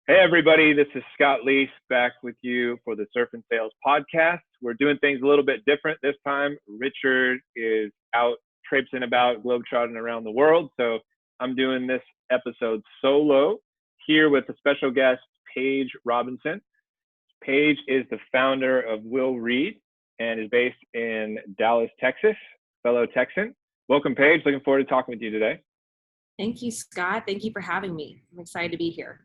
Hey everybody, this is Scott Leaf back with you for the Surf and Sales podcast. We're doing things a little bit different this time. Richard is out traipsing about, globetrotting around the world. So I'm doing this episode solo here with a special guest, Paige Robinson. Paige is the founder of Will Reed and is based in Dallas, Texas, fellow Texan. Welcome, Paige. Looking forward to talking with you today. Thank you, Scott. Thank you for having me. I'm excited to be here.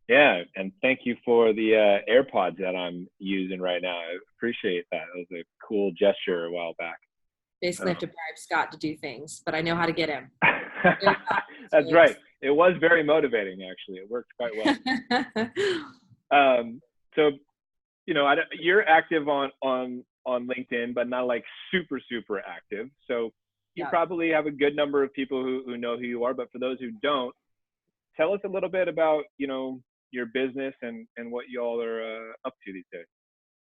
Yeah, and thank you for the AirPods that I'm using right now. I appreciate that. It was a cool gesture a while back. Basically, I have to bribe Scott to do things, but I know how to get him. That's right. It was very motivating, actually. It worked quite well. So, you're active on LinkedIn, but not like super active. So you probably have a good number of people who know who you are. But for those who don't, tell us a little bit about, your business and what y'all are up to these days.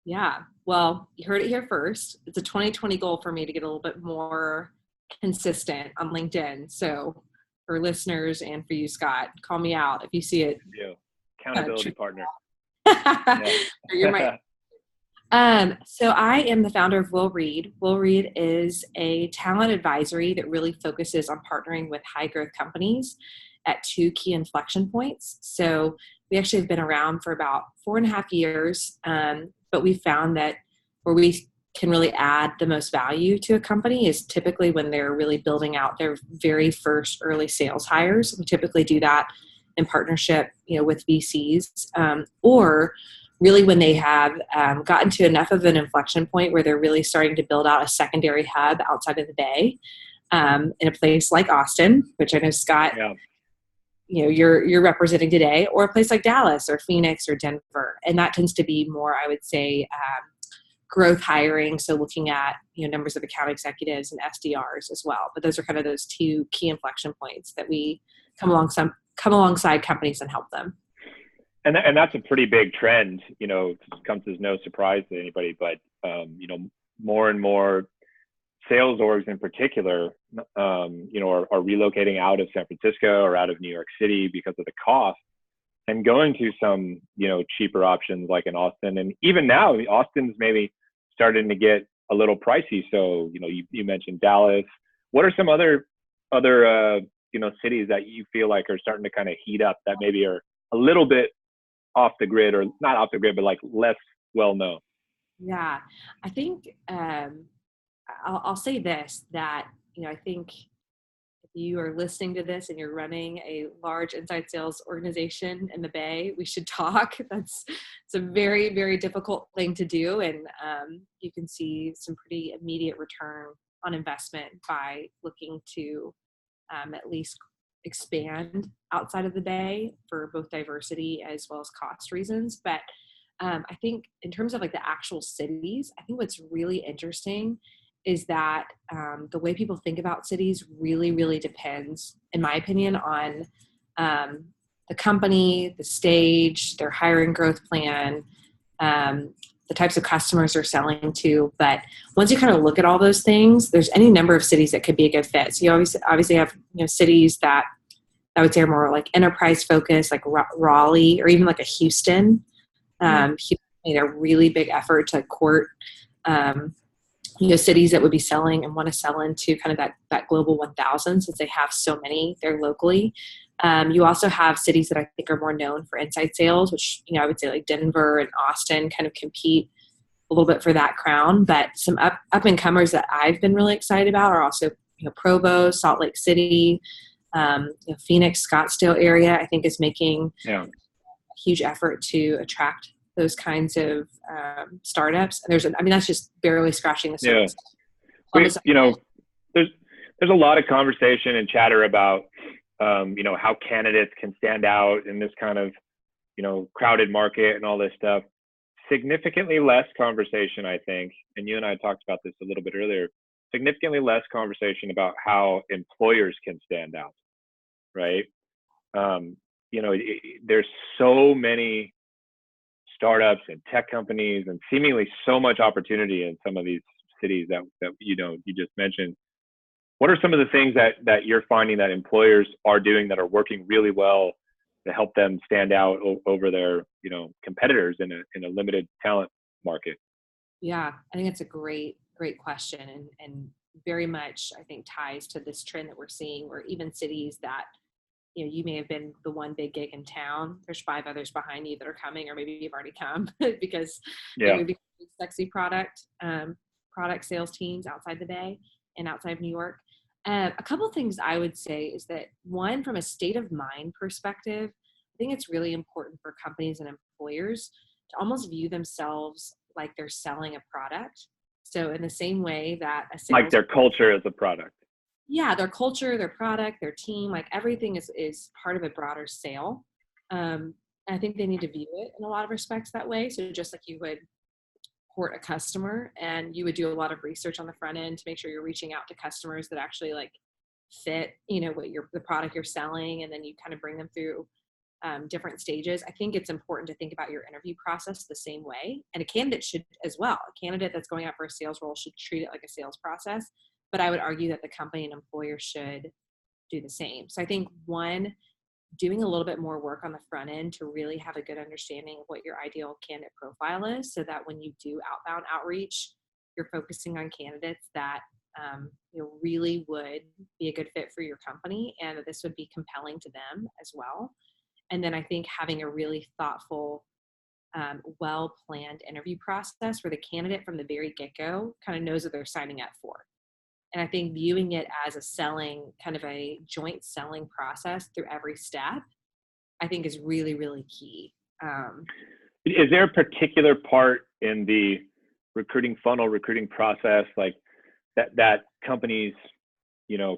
Yeah. Well, you heard it here first. It's a 2020 goal for me to get a little bit more consistent on LinkedIn. So for listeners and for you, Scott, call me out if you see it. Yeah. Accountability partner. You're my So I am the founder of Will Reed. Will Reed is a talent advisory that really focuses on partnering with high growth companies at two key inflection points. So we actually have been around for about 4.5 years, but we found that where we can really add the most value to a company is typically when they're really building out their very first early sales hires. We typically do that in partnership, with VCs, or really when they have gotten to enough of an inflection point where they're really starting to build out a secondary hub outside of the Bay, in a place like Austin, which I know Scott, you're representing today, or a place like Dallas or Phoenix or Denver. And that tends to be more, I would say, growth hiring. So looking at, numbers of account executives and SDRs as well. But those are kind of those two key inflection points that we come alongside companies and help them. And that's a pretty big trend, comes as no surprise to anybody, but, more and more sales orgs in particular, are relocating out of San Francisco or out of New York City because of the cost and going to some, cheaper options like in Austin. And even now, Austin's maybe starting to get a little pricey. So, you mentioned Dallas. What are some other cities that you feel like are starting to kind of heat up that maybe are a little bit off the grid, or not off the grid, but like less well known? Yeah, I think I'll say this, that, I think if you are listening to this and you're running a large inside sales organization in the Bay, we should talk. It's a very, very difficult thing to do. And you can see some pretty immediate return on investment by looking to at least expand outside of the Bay for both diversity as well as cost reasons. But I think in terms of like the actual cities, I think what's really interesting is that the way people think about cities really, really depends, in my opinion, on the company, the stage, their hiring growth plan, the types of customers they're selling to. But once you kind of look at all those things, there's any number of cities that could be a good fit. So you obviously have cities that I would say are more like enterprise focused, like Raleigh, or even like a Houston. Houston made a really big effort to court cities that would be selling and want to sell into kind of that global 1,000, since they have so many there locally. You also have cities that I think are more known for inside sales, which, I would say like Denver and Austin kind of compete a little bit for that crown. But some up and comers that I've been really excited about are also, Provo, Salt Lake City, Phoenix, Scottsdale area, I think is making a huge effort to attract those kinds of startups. And that's just barely scratching the surface. There's a lot of conversation and chatter about, how candidates can stand out in this kind of, crowded market and all this stuff. Significantly less conversation, I think, and you and I talked about this a little bit earlier, significantly less conversation about how employers can stand out, right? There's so many startups and tech companies and seemingly so much opportunity in some of these cities that you just mentioned. What are some of the things that you're finding that employers are doing that are working really well to help them stand out over their, competitors in a limited talent market? Yeah, I think that's a great question, and very much I think ties to this trend that we're seeing, where even cities that, you may have been the one big gig in town, there's 5 others behind you that are coming, or maybe you've already come because Yeah. we've become sexy product sales teams outside the Bay and outside of New York. A couple of things I would say is that, one, from a state of mind perspective, I think it's really important for companies and employers to almost view themselves like they're selling a product. So in the same way that a sales, like their culture as a product. Yeah, their culture, their product, their team, like everything is part of a broader sale. I think they need to view it in a lot of respects that way. So just like you would court a customer, and you would do a lot of research on the front end to make sure you're reaching out to customers that actually like fit, what the product you're selling, and then you kind of bring them through different stages. I think it's important to think about your interview process the same way, and a candidate should as well. A candidate that's going out for a sales role should treat it like a sales process, but I would argue that the company and employer should do the same. So I think, one, doing a little bit more work on the front end to really have a good understanding of what your ideal candidate profile is, so that when you do outbound outreach, you're focusing on candidates that really would be a good fit for your company, and that this would be compelling to them as well. And then I think having a really thoughtful, well-planned interview process where the candidate from the very get-go kind of knows what they're signing up for. And I think viewing it as kind of a joint selling process through every step, I think is really, really key. Is there a particular part in the recruiting funnel, recruiting process, like that companies,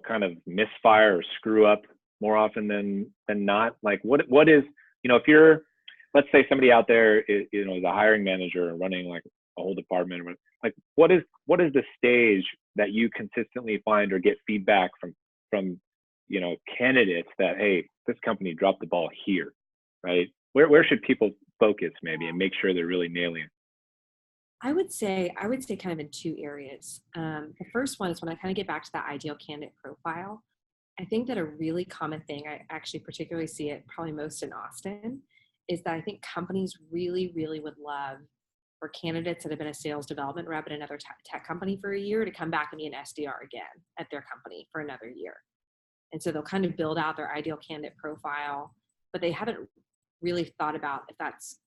kind of misfire or screw up more often than not? Like what is, if you're, let's say somebody out there is, the hiring manager and running like a whole department, like what is the stage that you consistently find or get feedback from candidates that, hey, this company dropped the ball here, right? Where should people focus maybe and make sure they're really nailing it? I would say kind of in 2 areas. The first one is when I kind of get back to that ideal candidate profile. I think that a really common thing, I actually particularly see it probably most in Austin, is that I think companies really, really would love for candidates that have been a sales development rep at another tech company for a year to come back and be an SDR again at their company for another year. And so they'll kind of build out their ideal candidate profile, but they haven't really thought about if that's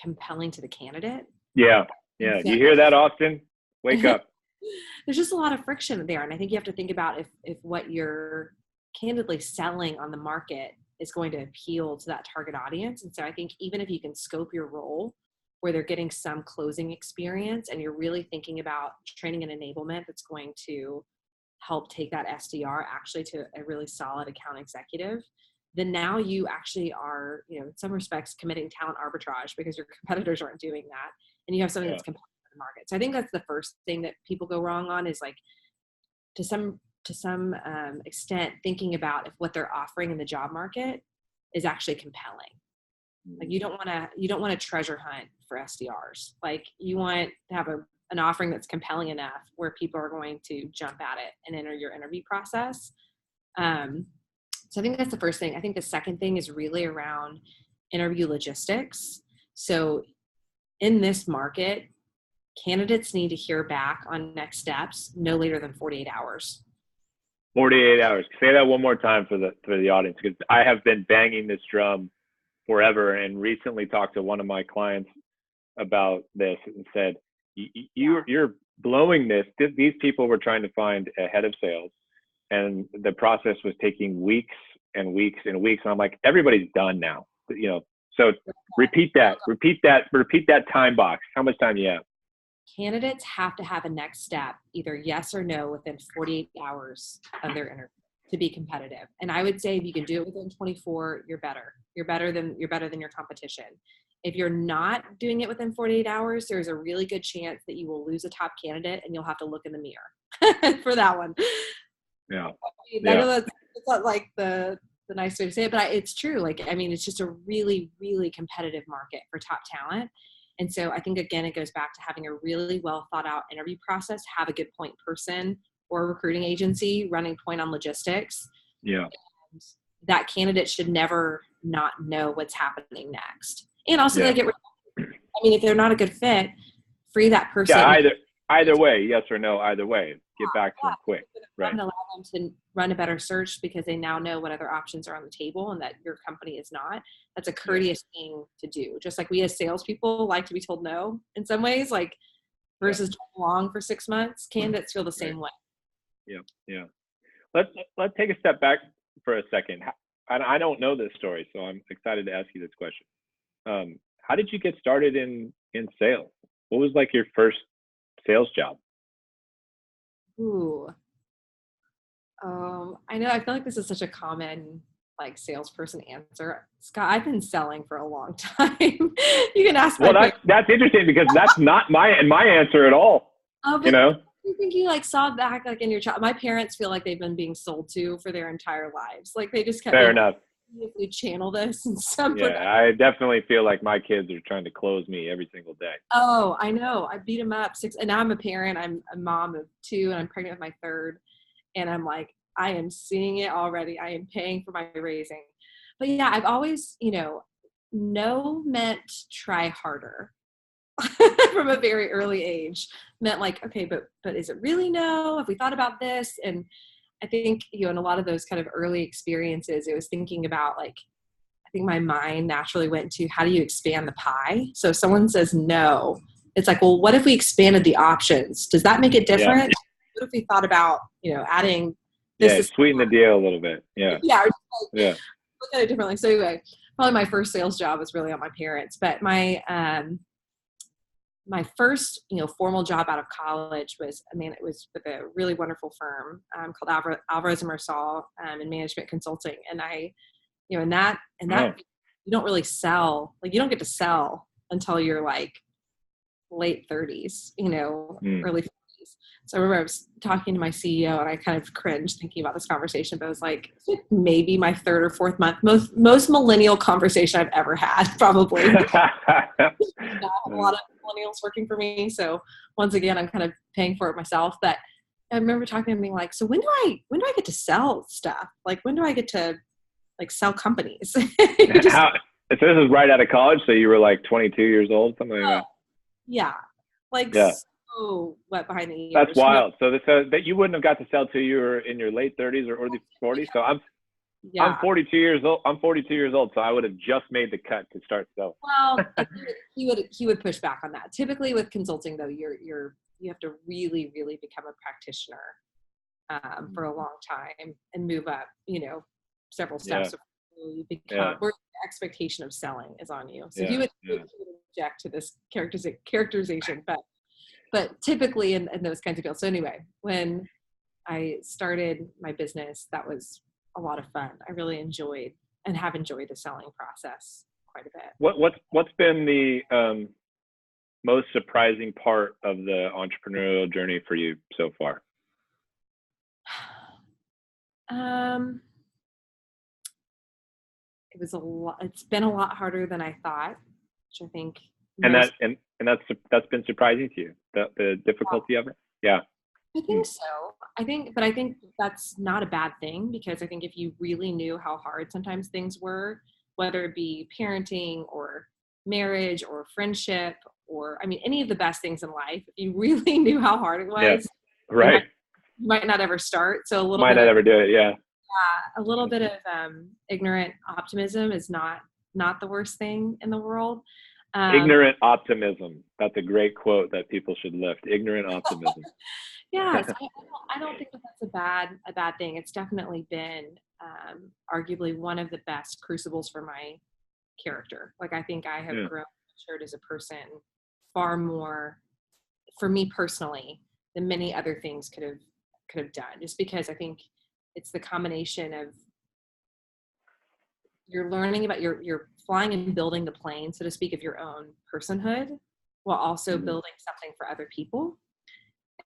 compelling to the candidate. Yeah. Do you hear that, Austin? Wake up. There's just a lot of friction there. And I think you have to think about if what you're candidly selling on the market is going to appeal to that target audience. And so I think even if you can scope your role where they're getting some closing experience, and you're really thinking about training and enablement that's going to help take that SDR actually to a really solid account executive, then now you actually are, in some respects, committing talent arbitrage because your competitors aren't doing that. And you have something that's compelling in the market. So I think that's the first thing that people go wrong on, is like, to some extent, thinking about if what they're offering in the job market is actually compelling. Like you don't want to treasure hunt for SDRs. Like you want to have an offering that's compelling enough where people are going to jump at it and enter your interview process. So I think that's the first thing. I think the second thing is really around interview logistics. So in this market, candidates need to hear back on next steps no later than 48 hours. 48 hours. Say that one more time for the audience, because I have been banging this drum forever, and recently talked to one of my clients about this and said, you're blowing this. These people were trying to find a head of sales, and the process was taking weeks and weeks and weeks. And I'm like, everybody's done now, so repeat that time box. How much time do you have? Candidates have to have a next step, either yes or no, within 48 hours of their interview to be competitive. And I would say if you can do it within 24, you're better. You're better than your competition. If you're not doing it within 48 hours, there's a really good chance that you will lose a top candidate, and you'll have to look in the mirror for that one. Yeah. I know that's not like the nice way to say it, but it's true. Like, I mean, it's just a really, really competitive market for top talent. And so I think, again, it goes back to having a really well thought out interview process, have a good point person or a recruiting agency running point on logistics. Yeah. And that candidate should never not know what's happening next. And also Yeah. like if they're not a good fit, free that person. Yeah, either way, yes or no, either way. Get back to them quick. Right. And allow them to run a better search because they now know what other options are on the table and that your company is not. That's a courteous thing to do. Just like we as salespeople like to be told no in some ways, like versus long for 6 months, candidates feel the same way. Yeah. Let's take a step back for a second. I don't know this story, so I'm excited to ask you this question. How did you get started in sales? What was like your first sales job? Ooh. I know, I feel like this is such a common like salesperson answer. Scott, I've been selling for a long time. You can ask Well, that's interesting because that's not my answer at all. But I think you like saw back like in your child. My parents feel like they've been being sold to for their entire lives. Like they just kept fair enough. If we channel this and some I definitely feel like my kids are trying to close me every single day. Oh, I know. I beat them up and now I'm a parent. I'm a mom of 2 and I'm pregnant with my 3rd. And I'm like, I am seeing it already. I am paying for my raising. But yeah, I've always, no meant try harder from a very early age. Meant like, okay, but is it really no? Have we thought about this? And I think, in a lot of those kind of early experiences, it was thinking about like, I think my mind naturally went to how do you expand the pie? So if someone says no, it's like, well, what if we expanded the options? Does that make it different? Yeah. What if we thought about, adding this? Sweeten the deal a little bit. Yeah. Look at it differently. So anyway, probably my first sales job was really on my parents, but my first, formal job out of college was, it was with a really wonderful firm called Alvarez & Marsal in management consulting. And I, in that you don't really sell, like you don't get to sell until you're like late 30s, early 40s. So I remember I was talking to my CEO and I kind of cringed thinking about this conversation, but I was like, maybe my 3rd or 4th month, most millennial conversation I've ever had, probably. A lot of millennials working for me. So once again, I'm kind of paying for it myself. But I remember talking to him being like, so when do I get to sell stuff? Like, when do I get to like sell companies? So this is right out of college. So you were like 22 years old, something like that. Yeah. Like, so wet behind the ears. That's wild. So that you wouldn't have got to sell till you were in your late 30s or early 40s. So I'm 42 years old. I'm 42 years old. So I would have just made the cut to start selling. Well, he would push back on that. Typically with consulting though, you have to really, really become a practitioner for a long time and move up, several steps. You become, where the expectation of selling is on you. So he would object to this characterization, but typically in those kinds of deals. So anyway, when I started my business, that was a lot of fun. I really enjoyed and have enjoyed the selling process quite a bit. What's been the most surprising part of the entrepreneurial journey for you so far? It was a lot. It's been a lot harder than I thought, which I think. And that's been surprising to you, the difficulty of it. Yeah. I think so. I think that's not a bad thing because I think if you really knew how hard sometimes things were, whether it be parenting or marriage or friendship or any of the best things in life, if you really knew how hard it was, right, you might not ever start. So might not ever do it. Yeah. A little bit of ignorant optimism is not the worst thing in the world. Ignorant optimism. That's a great quote that people should lift. Ignorant optimism. Yes, I don't think that's a bad thing. It's definitely been arguably one of the best crucibles for my character. Like I think I have grown matured as a person far more, for me personally, than many other things could have done. Just because I think it's the combination of you're learning about you're flying and building the plane, so to speak, of your own personhood, while also building something for other people.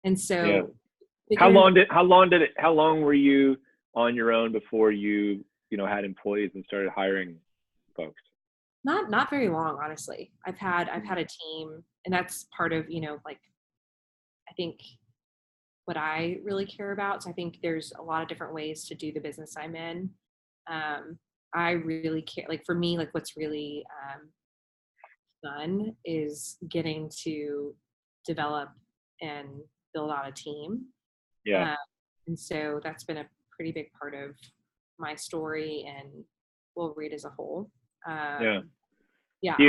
And so, how long were you on your own before you had employees and started hiring folks? Not very long, honestly. I've had a team, and that's part of I think what I really care about. So I think there's a lot of different ways to do the business I'm in. I really care. Like for me, like what's really fun is getting to develop and build out a team. Yeah. Um, and so that's been a pretty big part of my story and Will Reed as a whole. Yeah. Yeah. Do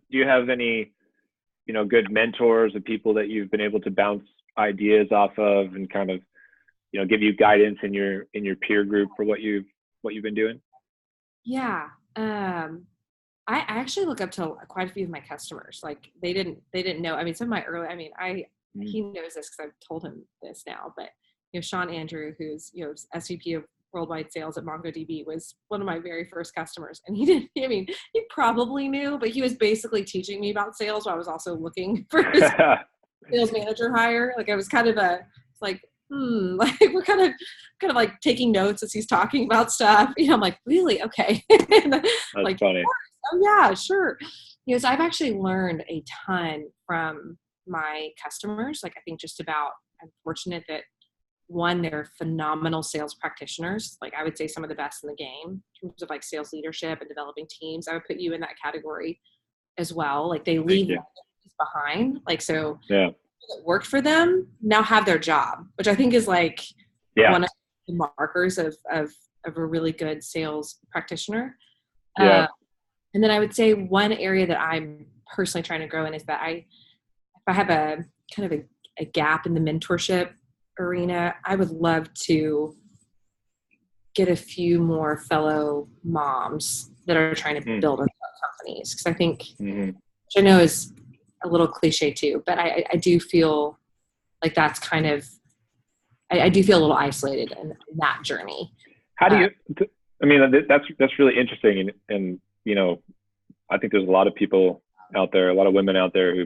you have any, good mentors or people that you've been able to bounce ideas off of and kind of, give you guidance in your peer group for what you've been doing? Yeah. I actually look up to quite a few of my customers. Like they didn't know. I mean, some of my early, I mean, Mm. he knows this because I've told him this now, but Sean Andrew, who's, SVP of worldwide sales at MongoDB, was one of my very first customers. And he didn't, I mean, he probably knew, but he was basically teaching me about sales while I was also looking for his sales manager hire. Like I was kind of like, like we're kind of like taking notes as he's talking about stuff. I'm like, really? Okay. That's like, funny. oh yeah, sure. So I've actually learned a ton from my customers. Like I think I'm fortunate that one, they're phenomenal sales practitioners. Like I would say some of the best in the game in terms of like sales leadership and developing teams. I would put you in that category as well. Like they leave behind. Like, so Yeah. that worked for them now have their job, which I think is like one of the markers of a really good sales practitioner. Yeah. And then I would say one area that I'm personally trying to grow in is that if I have a kind of a gap in the mentorship arena, I would love to get a few more fellow moms that are trying to build companies. Because I think, which I know is a little cliche too, but I do feel like that's kind of, I do feel a little isolated in that journey. How do you, I mean, that's really interesting. And, I think there's a lot of people out there, a lot of women out there who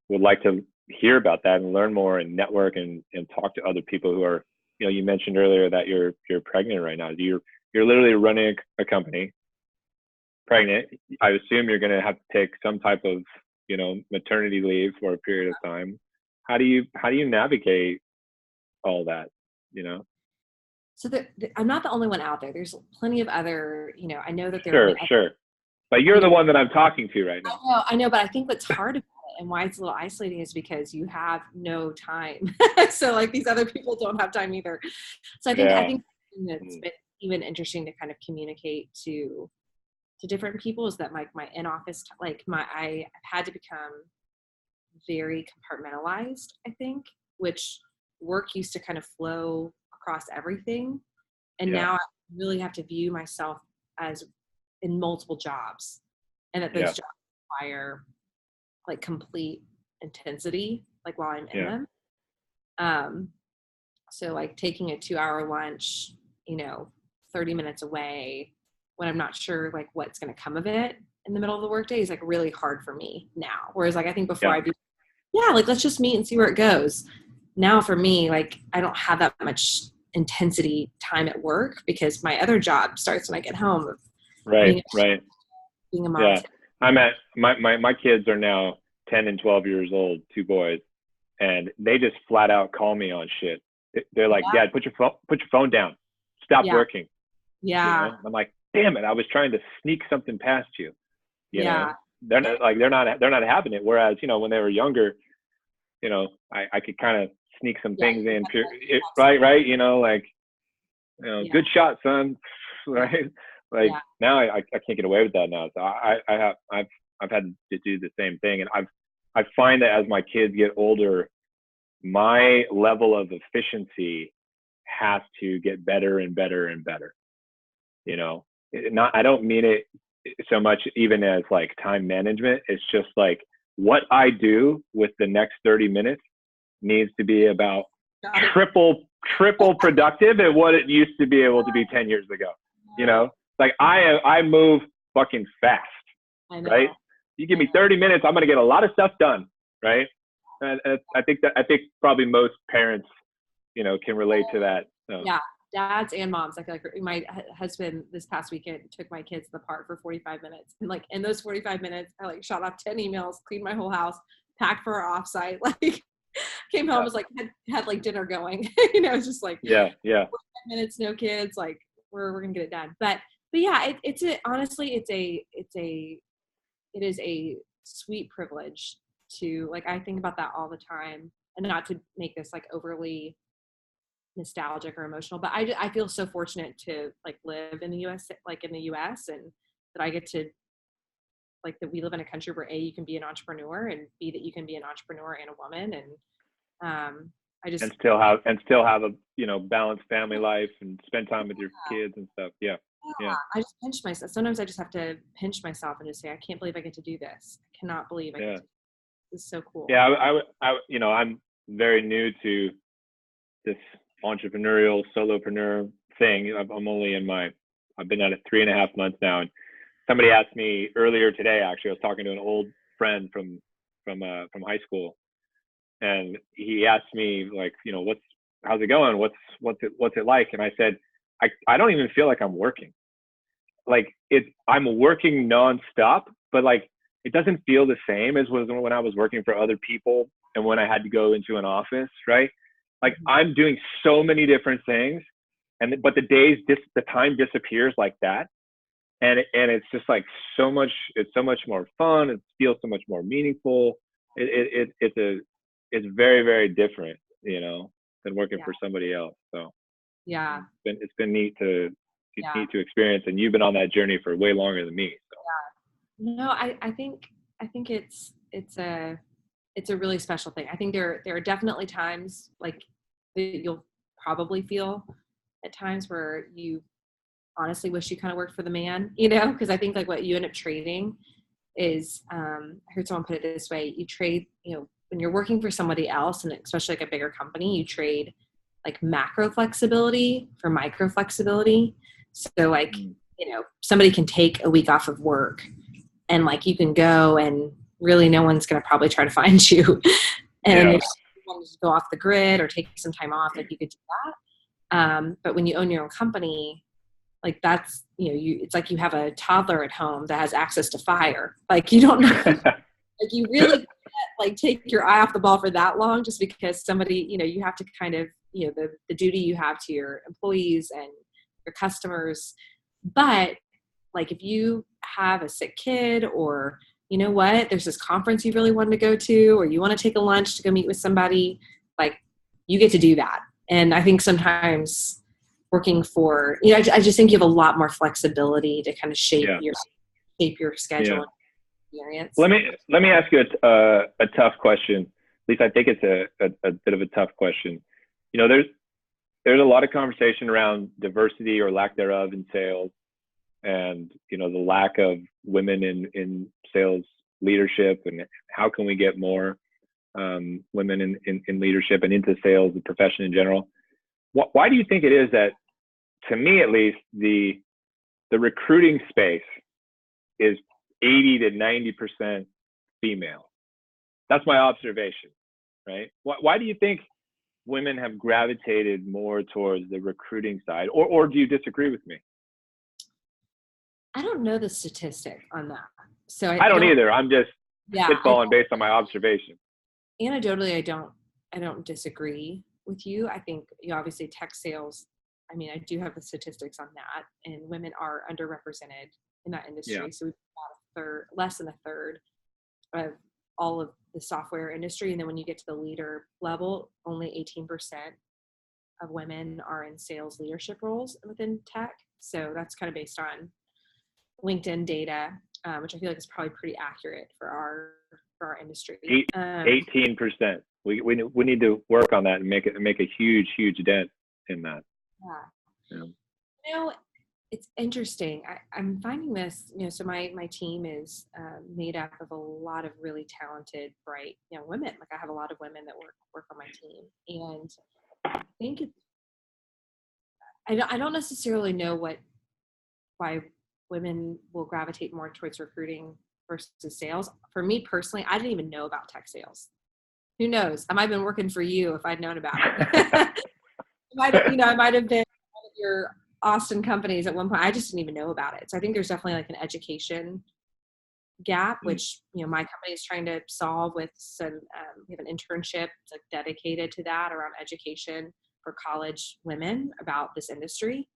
would like to hear about that and learn more and network and talk to other people who are, you mentioned earlier that you're pregnant right now. You're literally running a company, pregnant. I assume you're going to have to take some type of, maternity leave for a period of time. How do you navigate all that, So I'm not the only one out there. There's plenty of other, I know that there are Sure. But you're the one that I'm talking to right now. I know, but I think what's hard about it and why it's a little isolating is because you have no time. So like these other people don't have time either. So I think it's been even interesting to kind of communicate to different people is that my in-office, I've had to become very compartmentalized, I think, which work used to kind of flow across everything. And now I really have to view myself as in multiple jobs and that those jobs require like complete intensity, like while I'm in them. So like taking a 2-hour lunch, 30 minutes away when I'm not sure like what's going to come of it in the middle of the workday is like really hard for me now. Whereas like, I think before I'd be, like, let's just meet and see where it goes. Now for me, like, I don't have that much intensity time at work because my other job starts when I get home. Right. Being a mom. Yeah. I'm at my kids are now 10 and 12 years old, 2 boys, and they just flat out call me on shit. They're like, Dad, put your phone down. Stop working. Yeah. I'm like, damn it. I was trying to sneak something past you. You know, they're not having it. Whereas, when they were younger, I could kind of sneak some things in, right. Good shot, son. Right. Like now I can't get away with that now. So I've had to do the same thing. And I find that as my kids get older, my level of efficiency has to get better and better and better. I don't mean it so much even as like time management. It's just like what I do with the next 30 minutes needs to be about triple productive at what it used to be able to be 10 years ago. Like I move fucking fast, right? You give me 30 minutes, I'm going to get a lot of stuff done. Right. And I think probably most parents, can relate to that. Yeah. Dads and moms. Like my husband this past weekend took my kids to the park for 45 minutes. And like in those 45 minutes, I like shot off 10 emails, cleaned my whole house, packed for our offsite, like came home, was like, had like dinner going, it's just like, 45 minutes, no kids, like we're going to get it done. But but yeah, honestly, it is a sweet privilege to, like, I think about that all the time, and not to make this like overly nostalgic or emotional, but I feel so fortunate to like live in the US, like in the US, and that I get to, like, that we live in a country where A, you can be an entrepreneur, and B, that you can be an entrepreneur and a woman. And I just, still have a, you know, balanced family life and spend time with your kids and stuff. Yeah. Yeah. I just pinch myself. Sometimes I just have to pinch myself and just say, I can't believe I get to do this. I cannot believe I get to do this. It's so cool. Yeah. You know, I'm very new to this entrepreneurial solopreneur thing. I'm only I've been at it 3.5 months now. And somebody asked me earlier today, actually, I was talking to an old friend from high school, and he asked me, like, you know, how's it going? What's it like? And I said, I don't even feel like I'm working. Like, I'm working nonstop, but like, it doesn't feel the same as when I was working for other people and when I had to go into an office, right? Like, I'm doing so many different things, but the time disappears like that. And it's just like it's so much more fun. It feels so much more meaningful. It's very, very different, you know, than working for somebody else. So yeah, it's been neat to experience, and you've been on that journey for way longer than me. So. No, I think it's a really special thing. I think there are definitely times, like, that you'll probably feel at times where you honestly wish you kind of worked for the man, you know, because I think like what you end up trading is, I heard someone put it this way: you trade, you know, when you're working for somebody else, and especially like a bigger company, you trade like macro flexibility for micro flexibility. So like, you know, somebody can take a week off of work, and like you can go, and really no one's going to probably try to find you. And if you want to go off the grid or take some time off, like you could do that. But when you own your own company, like that's, you know, it's like you have a toddler at home that has access to fire. Like you don't know, like you really can't like take your eye off the ball for that long, just because somebody, you know, you have to kind of, you know, the duty you have to your employees and your customers. But like if you have a sick kid, or you know what, there's this conference you really wanted to go to, or you want to take a lunch to go meet with somebody, like you get to do that. And I think sometimes working for, you know, I just think you have a lot more flexibility to kind of shape your schedule and experience. Let me ask you a tough question. At least I think it's a bit of a tough question. You know, there's a lot of conversation around diversity or lack thereof in sales, and you know, the lack of women in sales leadership, and how can we get more women in leadership and into sales, the profession in general. Why do you think it is that, to me at least, the recruiting space is 80 to 90% female? That's my observation, right? Why do you think women have gravitated more towards the recruiting side, or do you disagree with me? I don't know the statistic on that. So I don't either. I'm just spitballing based on my observation. Anecdotally, I don't disagree with you. I think, you know, obviously tech sales, I mean, I do have the statistics on that, and women are underrepresented in that industry. Yeah. So we've got less than a third of all of the software industry. And then when you get to the leader level, only 18% of women are in sales leadership roles within tech. So that's kind of based on LinkedIn data, which I feel like is probably pretty accurate for our industry. 18%. We need to work on that and make a huge dent in that. Yeah. You know, it's interesting. I'm finding this, you know, so my team is made up of a lot of really talented, bright young women. Like I have a lot of women that work on my team, and I think I don't necessarily know why women will gravitate more towards recruiting versus sales. For me personally, I didn't even know about tech sales. Who knows? I might have been working for you if I'd known about it. I might have been one of your Austin companies at one point. I just didn't even know about it. So I think there's definitely like an education gap, which, you know, my company is trying to solve with some, we have an internship like dedicated to that around education for college women about this industry.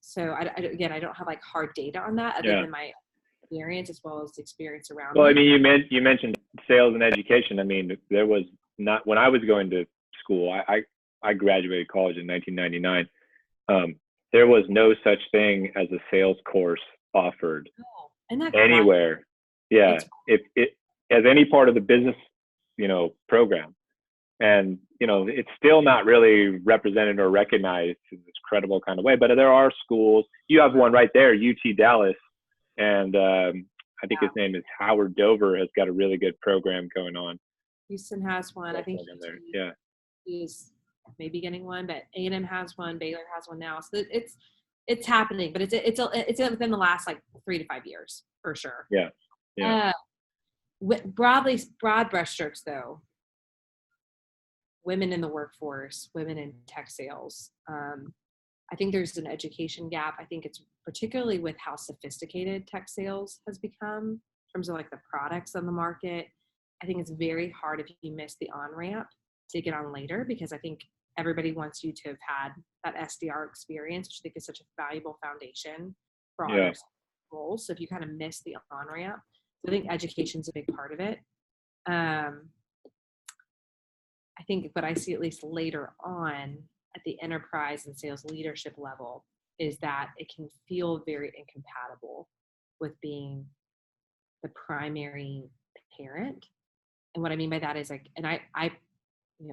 So again, I don't have like hard data on that other Yeah. than my experience as well as the experience around Well, I me. mean, you mentioned sales and education. I mean, there was not, when I was going to school, I graduated college in 1999. There was no such thing as a sales course offered Oh, isn't that wild? anywhere. Yeah. It's If it as any part of the business, program. And, it's still not really represented or recognized in this credible kind of way, but there are schools. You have one right there, UT Dallas. And I think his name is Howard Dover, has got a really good program going on. Houston has one. I think There. Yeah. is maybe getting one, but A&M has one. Baylor has one now. So it's happening, but it's within the last like 3 to 5 years for sure. Yeah. Yeah. Broad brushstrokes though. Women in the workforce, women in tech sales. I think there's an education gap. I think it's particularly with how sophisticated tech sales has become in terms of like the products on the market. I think it's very hard if you miss the on-ramp to get on later, because I think everybody wants you to have had that SDR experience, which I think is such a valuable foundation for all your roles. So if you kind of miss the on-ramp, I think education's a big part of it. I think what I see at least later on at the enterprise and sales leadership level is that it can feel very incompatible with being the primary parent. And what I mean by that is like, and I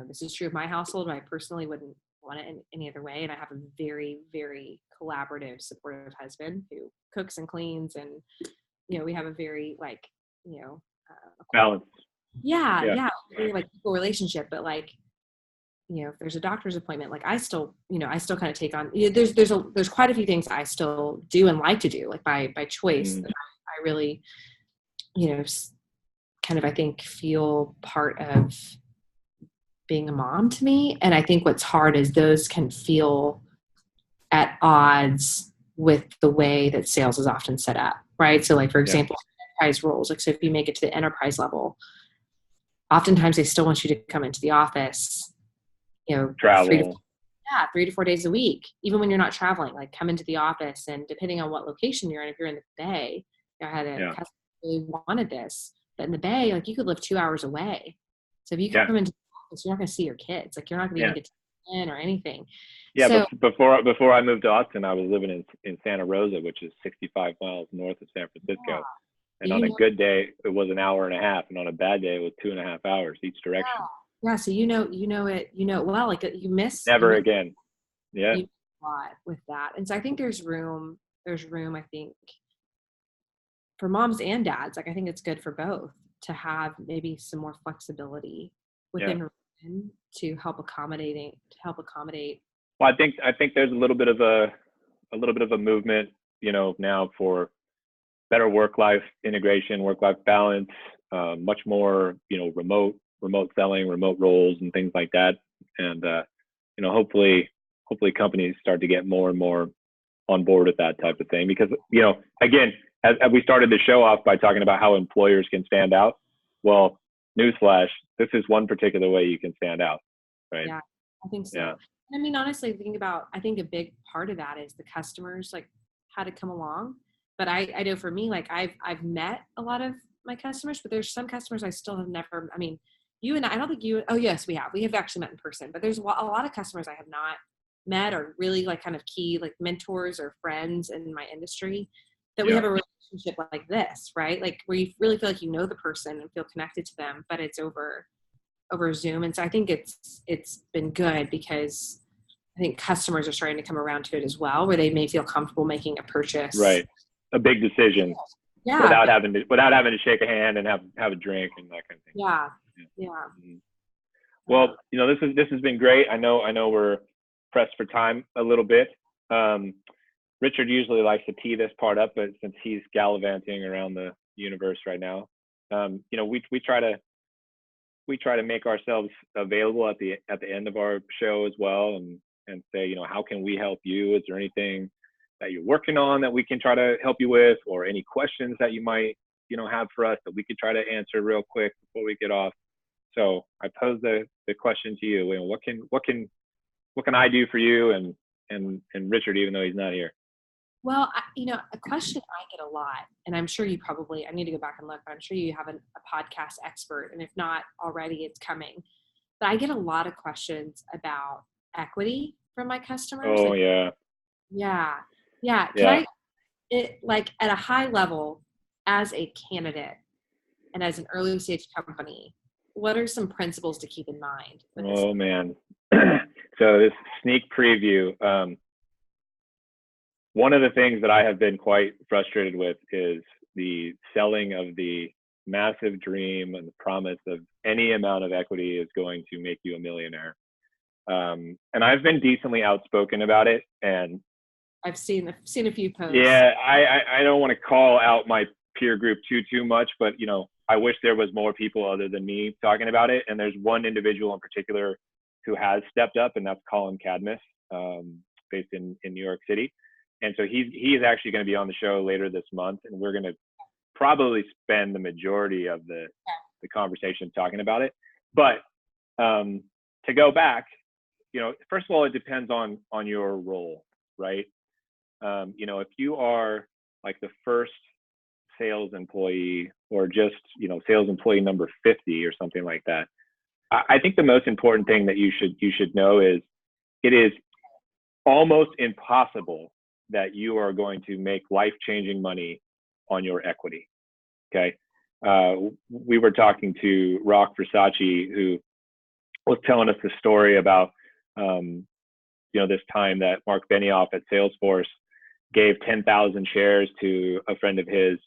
this is true of my household, but I personally wouldn't want it in any other way. And I have a very, very collaborative, supportive husband who cooks and cleans. And, we have a very like, Balance. Yeah. Very like equal relationship, but like, if there's a doctor's appointment, like I still kind of take on, there's quite a few things I still do and like to do, like by choice. Mm-hmm. I really, kind of, I think, feel part of being a mom to me. And I think what's hard is those can feel at odds with the way that sales is often set up, right? So like, for example, enterprise roles, like, so if you make it to the enterprise level, oftentimes they still want you to come into the office, travel. 3 to 4 days a week, even when you're not traveling, like come into the office. And depending on what location you're in, if you're in the Bay, I had a customer who really wanted this, but in the Bay, like you could live 2 hours away. So if you come into the office, you're not going to see your kids. Like you're not going to even get to in or anything. Yeah. So, before I moved to Austin, I was living in Santa Rosa, which is 65 miles north of San Francisco. And on a good day, it was an hour and a half. And on a bad day, it was 2.5 hours each direction. Yeah. So you know it well, like you miss never again. Yeah. You a lot with that. And so I think there's room, I think, for moms and dads. Like I think it's good for both to have maybe some more flexibility within reason to help accommodate. Well, I think there's a little bit of a movement, now for better work-life integration, work-life balance, much more, remote selling, remote roles and things like that. And, hopefully companies start to get more and more on board with that type of thing, because, again, as we started the show off by talking about how employers can stand out. Well, newsflash, this is one particular way you can stand out, right? Yeah, I think so. Yeah. I mean, honestly, I think a big part of that is the customers, like, had to come along. But I know for me, like I've met a lot of my customers, but there's some customers I still have never, I mean, you and I don't think you, oh yes, we have actually met in person, but there's a lot of customers I have not met, or really like kind of key, like mentors or friends in my industry, that we have a relationship like this, right? Like where you really feel like you know the person and feel connected to them, but it's over Zoom. And so I think it's been good, because I think customers are starting to come around to it as well, where they may feel comfortable making a purchase. Right. A big decision. Yeah. Without having to shake a hand and have a drink and that kind of thing. Yeah. Mm-hmm. Well, this has been great. I know we're pressed for time a little bit. Richard usually likes to tee this part up, but since he's gallivanting around the universe right now, we try to make ourselves available at the end of our show as well, and say, how can we help you? Is there anything that you're working on that we can try to help you with, or any questions that you might, have for us that we could try to answer real quick before we get off? So I pose the question to you. What can I do for you, and and Richard, even though he's not here? Well, a question I get a lot, and I'm sure you probably, I need to go back and look, but I'm sure you have a podcast expert, and if not already, it's coming. But I get a lot of questions about equity from my customers. Oh, Like, yeah. yeah. Yeah. Yeah. Like at a high level, as a candidate and as an early stage company, what are some principles to keep in mind with this? Oh, man. So this sneak preview, one of the things that I have been quite frustrated with is the selling of the massive dream and the promise of any amount of equity is going to make you a millionaire. And I've been decently outspoken about it. And I've seen a few posts. yeah, I don't want to call out my peer group too much, but I wish there was more people other than me talking about it. And there's one individual in particular who has stepped up, and that's Colin Cadmus, based in New York City. And so he is actually going to be on the show later this month, and we're going to probably spend the majority of the conversation talking about it. But to go back, first of all, it depends on your role, right? If you are like the first sales employee, or just sales employee number 50 or something like that, I think the most important thing that you should know is it is almost impossible that you are going to make life-changing money on your equity. Okay. We were talking to Rock Versace, who was telling us the story about, this time that Mark Benioff at Salesforce gave 10,000 shares to a friend of his,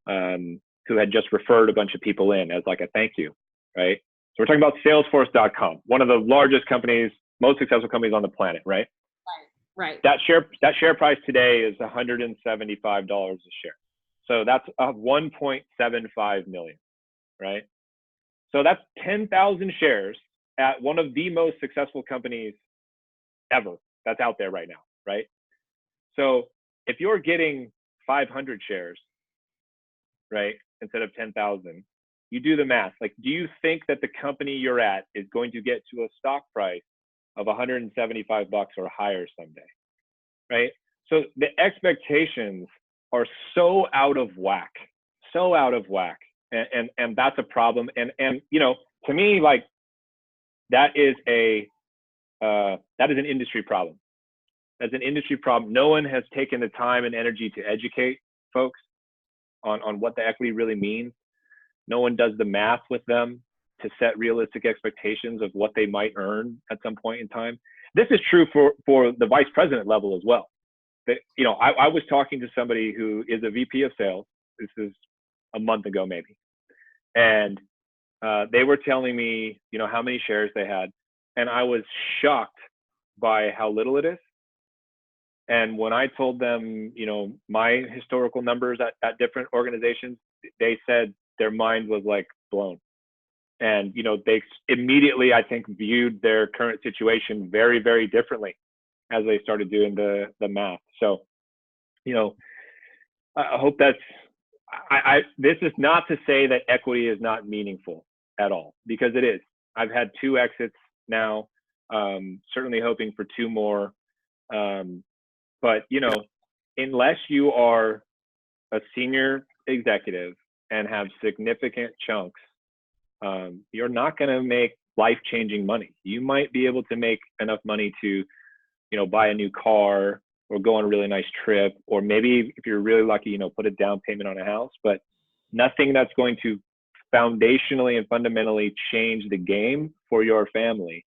who had just referred a bunch of people in as like a thank you, right? So we're talking about Salesforce.com, one of the largest companies, most successful companies on the planet, right? Right. That share price today is $175 a share. So that's 1.75 million, right? So that's 10,000 shares at one of the most successful companies ever that's out there right now, right? So if you're getting 500 shares, right, instead of 10,000, you do the math. Like, do you think that the company you're at is going to get to a stock price of $175 or higher someday, right? So the expectations are so out of whack, and that's a problem. And to me, like, that is an industry problem. That's an industry problem. No one has taken the time and energy to educate folks on what the equity really means. No one does the math with them to set realistic expectations of what they might earn at some point in time. This is true for the vice president level as well. I was talking to somebody who is a VP of sales. This is a month ago, maybe. And they were telling me, how many shares they had. And I was shocked by how little it is. And when I told them, my historical numbers at different organizations, they said their mind was like blown. And, they immediately, I think, viewed their current situation very, very differently as they started doing the math. So, I hope that's, this is not to say that equity is not meaningful at all, because it is. I've had 2 exits now, certainly hoping for 2 more. But, unless you are a senior executive and have significant chunks, you're not going to make life-changing money. You might be able to make enough money to, buy a new car or go on a really nice trip, or maybe if you're really lucky, put a down payment on a house, but nothing that's going to foundationally and fundamentally change the game for your family,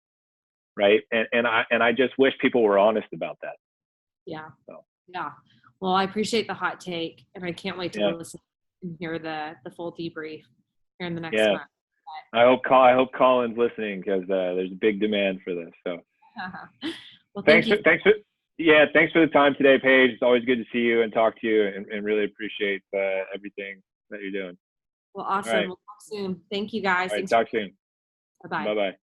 right? And I just wish people were honest about that. Yeah. So. Yeah. Well, I appreciate the hot take, and I can't wait to listen and hear the full debrief here in the next month. I hope Colin's listening, because there's a big demand for this. So well, thanks for the time today, Paige. It's always good to see you and talk to you, and really appreciate everything that you're doing. Well, awesome. Right. We'll talk soon. Thank you, guys. All right, talk soon. Bye-bye. Bye-bye.